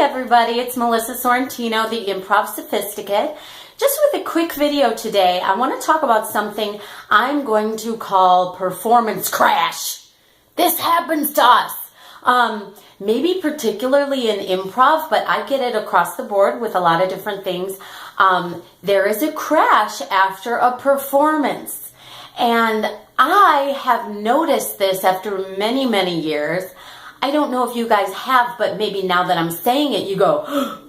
everybody, it's Melissa Sorrentino, the Improv Sophisticate. Just with a quick video today, I want to talk about something I'm going to call performance crash. This happens to us. Maybe particularly in improv, but I get it across the board with a lot of different things. There is a crash after a performance. And I have noticed this after many, many years. I don't know if you guys have, but maybe now that I'm saying it, you go, oh,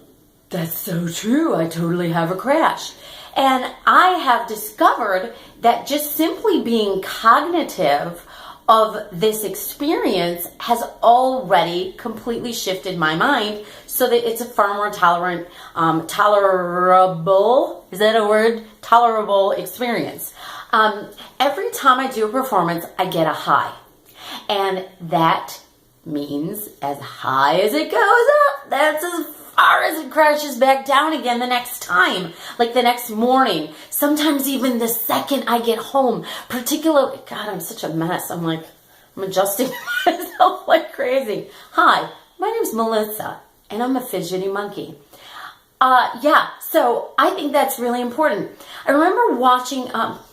that's so true. I totally have a crash. And I have discovered that just simply being cognitive of this experience has already completely shifted my mind so that it's a far more tolerable, is that a word? Tolerable experience. Every time I do a performance, I get a high. And that means as high as it goes up, that's as far as it crashes back down again the next time, like the next morning, sometimes even the second I get home. Particularly, God, I'm such a mess. I'm adjusting myself like crazy. Hi, my name's Melissa, and I'm a fidgety monkey. So I think that's really important. I remember watching,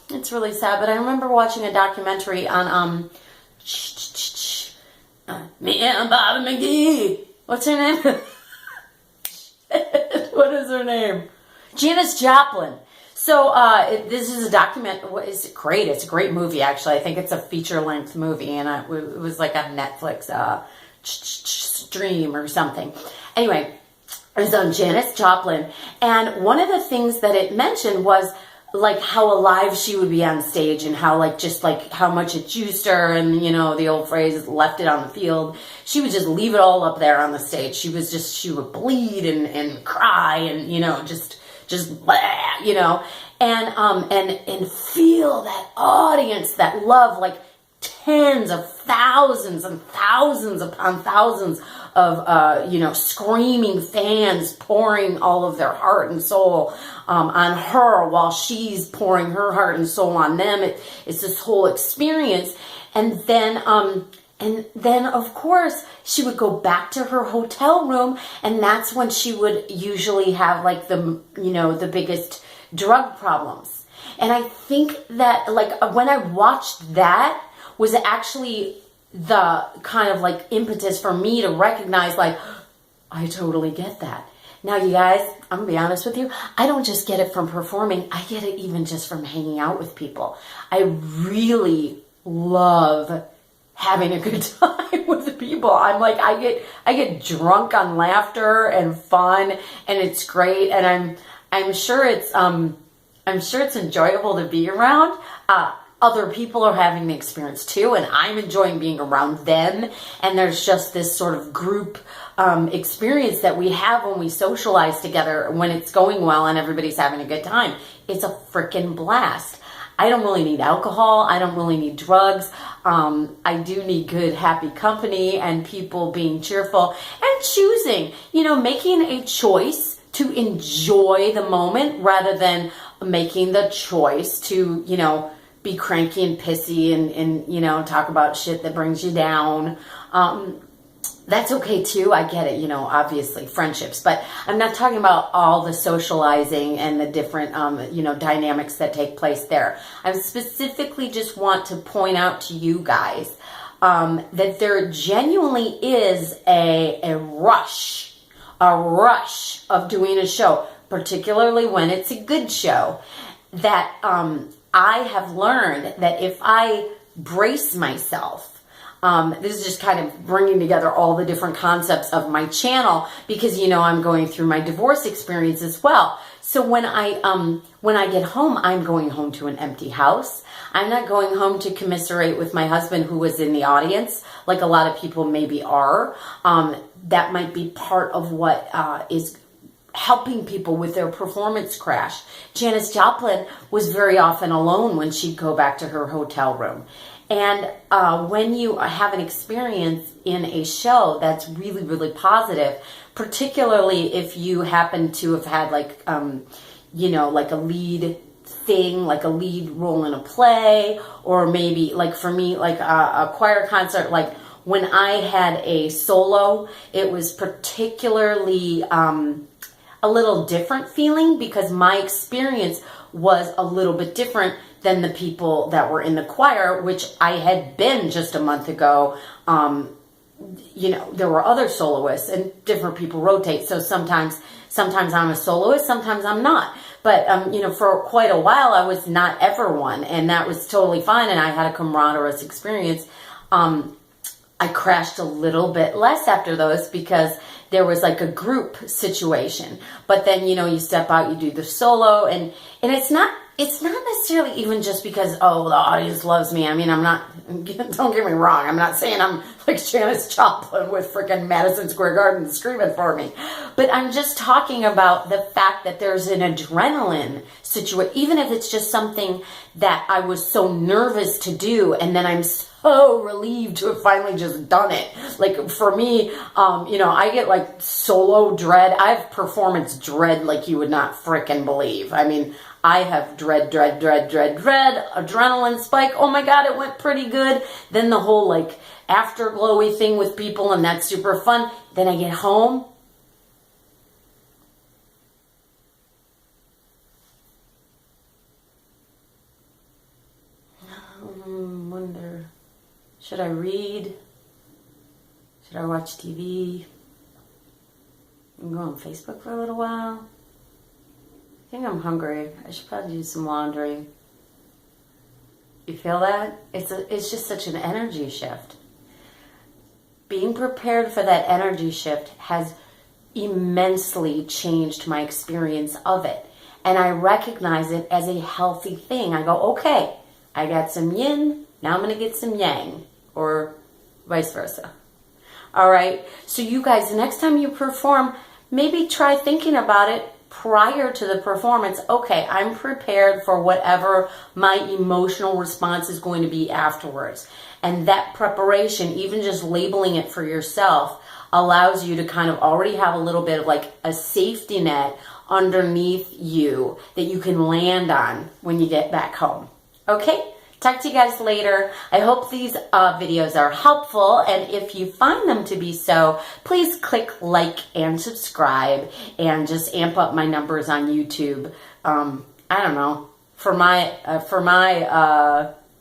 it's really sad, but I remember watching a documentary on, me and Bobby McGee. What's her name? What is her name? Janis Joplin. So this is a document. It's great. It's a great movie, actually. I think it's a feature-length movie, and it was like on Netflix stream or something. Anyway, it was on Janis Joplin, and one of the things that it mentioned was like how alive she would be on stage and how how much it juiced her, and the old phrase, left it on the field. She would just leave it all up there on the stage. She would bleed and cry and just blah, and feel that audience, that love, like tens of thousands and thousands upon thousands of screaming fans pouring all of their heart and soul on her while she's pouring her heart and soul on them. It's this whole experience. And then of course she would go back to her hotel room, and that's when she would usually have like the biggest drug problems. And I think that when I watched that was actually the kind of impetus for me to recognize I totally get that. Now, you guys, I'm gonna be honest with you, I don't just get it from performing, I get it even just from hanging out with people. I really love having a good time with people. I get drunk on laughter and fun, and it's great, and I'm sure it's enjoyable to be around. Other people are having the experience too, and I'm enjoying being around them. And there's just this sort of group experience that we have when we socialize together, when it's going well and everybody's having a good time. It's a freaking blast. I don't really need alcohol. I don't really need drugs. I do need good, happy company and people being cheerful and choosing, making a choice to enjoy the moment rather than making the choice to, be cranky and pissy and talk about shit that brings you down. That's okay too. I get it, obviously friendships, but I'm not talking about all the socializing and the different, dynamics that take place there. I specifically just want to point out to you guys that there genuinely is a rush of doing a show, particularly when it's a good show, that I have learned that if I brace myself, this is just kind of bringing together all the different concepts of my channel, because I'm going through my divorce experience as well. So when I get home, I'm going home to an empty house. I'm not going home to commiserate with my husband who was in the audience, like a lot of people maybe are. That might be part of what is helping people with their performance crash. Janis Joplin was very often alone when she'd go back to her hotel room. And when you have an experience in a show that's really, really positive, particularly if you happen to have had a lead thing, like a lead role in a play, or maybe for me, a choir concert, when I had a solo, it was particularly a little different feeling because my experience was a little bit different than the people that were in the choir, which I had been just a month ago. You know, there were other soloists and different people rotate. So sometimes I'm a soloist, sometimes I'm not. But, you know, for quite a while, I was not ever one, and that was totally fine. And I had a camaraderie experience. I crashed a little bit less after those because there was like a group situation. But then, you know, you step out, you do the solo, and it's not necessarily even just because, oh, the audience loves me. I mean, don't get me wrong. I'm not saying I'm like Janis Joplin with freaking Madison Square Garden screaming for me. But I'm just talking about the fact that there's an adrenaline situation, even if it's just something that I was so nervous to do, and then I'm so relieved to have finally just done it. Like for me, you know, I get like solo dread. I have performance dread like you would not freaking believe. I mean, I have dread, adrenaline spike. Oh my God, it went pretty good. Then the whole like afterglowy thing with people, and that's super fun. Then I get home. Wonder, should I read? Should I watch TV? Go on Facebook for a little while. I think I'm hungry. I should probably do some laundry. You feel that? It's just such an energy shift. Being prepared for that energy shift has immensely changed my experience of it. And I recognize it as a healthy thing. I go, okay, I got some yin, now I'm going to get some yang, or vice versa. All right. So you guys, the next time you perform, maybe try thinking about it prior to the performance. Okay, I'm prepared for whatever my emotional response is going to be afterwards. And that preparation, even just labeling it for yourself, allows you to kind of already have a little bit of like a safety net underneath you that you can land on when you get back home. Okay? Talk to you guys later. I hope these videos are helpful, and if you find them to be so, please click like and subscribe and just amp up my numbers on YouTube. I don't know, for my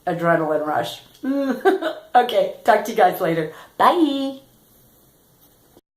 adrenaline rush. Okay, talk to you guys later. Bye.